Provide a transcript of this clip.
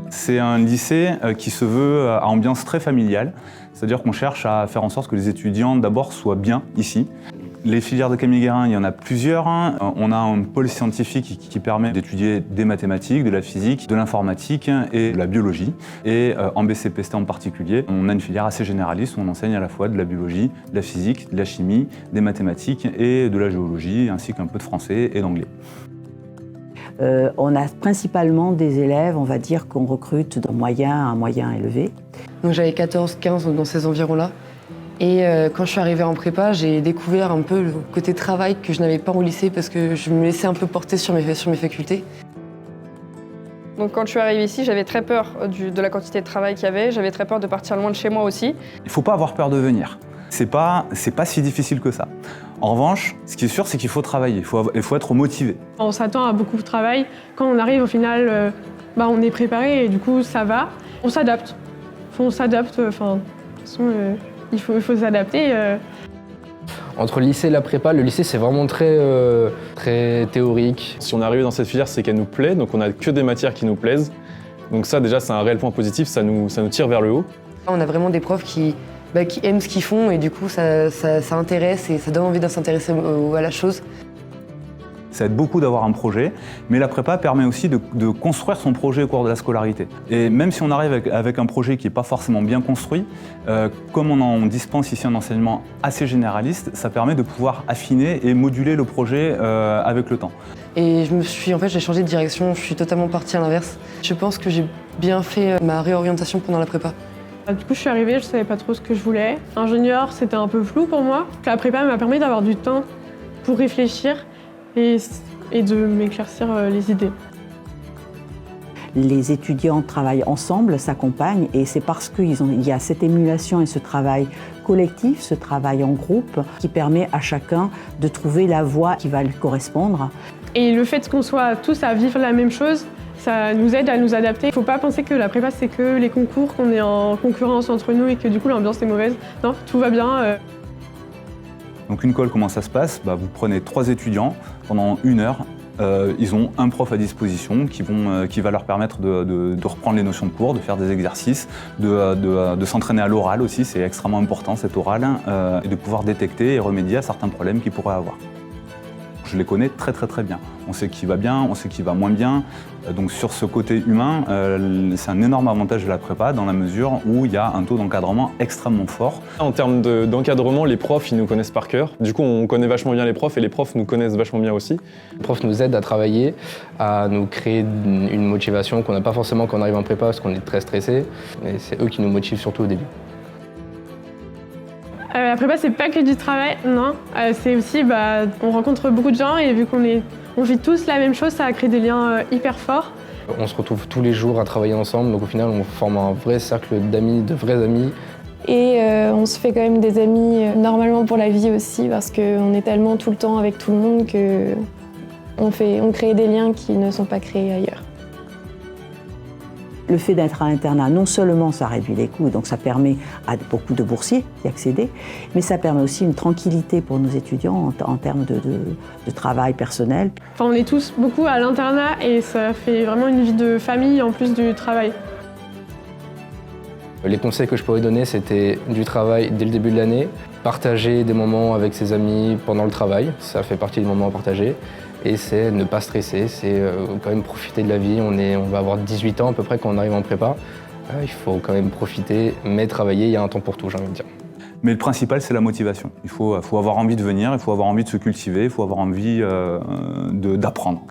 C'est un lycée qui se veut à ambiance très familiale, c'est-à-dire qu'on cherche à faire en sorte que les étudiants d'abord soient bien ici. Les filières de Camille Guérin, il y en a plusieurs. On a un pôle scientifique qui permet d'étudier des mathématiques, de la physique, de l'informatique et de la biologie. Et en BCPST en particulier, on a une filière assez généraliste où on enseigne à la fois de la biologie, de la physique, de la chimie, des mathématiques et de la géologie, ainsi qu'un peu de français et d'anglais. On a principalement des élèves, on va dire, qu'on recrute de moyen à moyen élevé. Donc j'avais 14-15 dans ces environs-là. Et quand je suis arrivée en prépa, j'ai découvert un peu le côté travail que je n'avais pas au lycée parce que je me laissais un peu porter sur mes facultés. Donc quand je suis arrivée ici, j'avais très peur de la quantité de travail qu'il y avait, j'avais très peur de partir loin de chez moi aussi. Il ne faut pas avoir peur de venir. C'est pas si difficile que ça. En revanche, ce qui est sûr, c'est qu'il faut travailler, il faut être motivé. On s'attend à beaucoup de travail. Quand on arrive, au final, on est préparé et du coup, ça va. On s'adapte. On s'adapte, de toute façon, il faut s'adapter. Entre le lycée et la prépa, le lycée c'est vraiment très théorique. Si on est arrivé dans cette filière, c'est qu'elle nous plaît, donc on n'a que des matières qui nous plaisent. Donc ça déjà c'est un réel point positif, ça nous tire vers le haut. On a vraiment des profs qui aiment ce qu'ils font et du coup ça intéresse et ça donne envie de s'intéresser à la chose. Ça aide beaucoup d'avoir un projet, mais la prépa permet aussi de construire son projet au cours de la scolarité. Et même si on arrive avec un projet qui n'est pas forcément bien construit, comme on dispense ici un enseignement assez généraliste, ça permet de pouvoir affiner et moduler le projet avec le temps. Et j'ai changé de direction, je suis totalement partie à l'inverse. Je pense que j'ai bien fait ma réorientation pendant la prépa. Du coup, je suis arrivée, je ne savais pas trop ce que je voulais. Ingénieur, c'était un peu flou pour moi. La prépa m'a permis d'avoir du temps pour réfléchir et de m'éclaircir les idées. Les étudiants travaillent ensemble, s'accompagnent et c'est parce qu'il y a cette émulation et ce travail collectif, ce travail en groupe qui permet à chacun de trouver la voie qui va lui correspondre. Et le fait qu'on soit tous à vivre la même chose, ça nous aide à nous adapter. Il ne faut pas penser que la prépa c'est que les concours, qu'on est en concurrence entre nous et que du coup l'ambiance est mauvaise. Non, tout va bien. Donc une colle, comment ça se passe ? Vous prenez 3 étudiants, pendant 1 heure, ils ont un prof à disposition qui va leur permettre de reprendre les notions de cours, de faire des exercices, de s'entraîner à l'oral aussi, c'est extrêmement important cet oral, et de pouvoir détecter et remédier à certains problèmes qu'ils pourraient avoir. Je les connais très bien. On sait qui va bien, on sait qui va moins bien. Donc sur ce côté humain, c'est un énorme avantage de la prépa dans la mesure où il y a un taux d'encadrement extrêmement fort. En termes d'encadrement, les profs, ils nous connaissent par cœur. Du coup, on connaît vachement bien les profs et les profs nous connaissent vachement bien aussi. Les profs nous aident à travailler, à nous créer une motivation qu'on n'a pas forcément quand on arrive en prépa parce qu'on est très stressé. Et c'est eux qui nous motivent surtout au début. La prépa, c'est pas que du travail, non. C'est aussi, on rencontre beaucoup de gens et vu on vit tous la même chose, ça crée des liens hyper forts. On se retrouve tous les jours à travailler ensemble, donc au final, on forme un vrai cercle d'amis, de vrais amis. Et on se fait quand même des amis normalement pour la vie aussi, parce qu'on est tellement tout le temps avec tout le monde qu'on crée des liens qui ne sont pas créés ailleurs. Le fait d'être à l'internat, non seulement ça réduit les coûts, donc ça permet à beaucoup de boursiers d'y accéder, mais ça permet aussi une tranquillité pour nos étudiants en termes de travail personnel. On est tous beaucoup à l'internat et ça fait vraiment une vie de famille en plus du travail. Les conseils que je pourrais donner, c'était du travail dès le début de l'année, partager des moments avec ses amis pendant le travail, ça fait partie des moments à partager. Et c'est ne pas stresser, c'est quand même profiter de la vie. On va avoir 18 ans à peu près quand on arrive en prépa. Il faut quand même profiter, mais travailler, il y a un temps pour tout, j'ai envie de dire. Mais le principal, c'est la motivation. Il faut avoir envie de venir, il faut avoir envie de se cultiver, il faut avoir envie d'apprendre.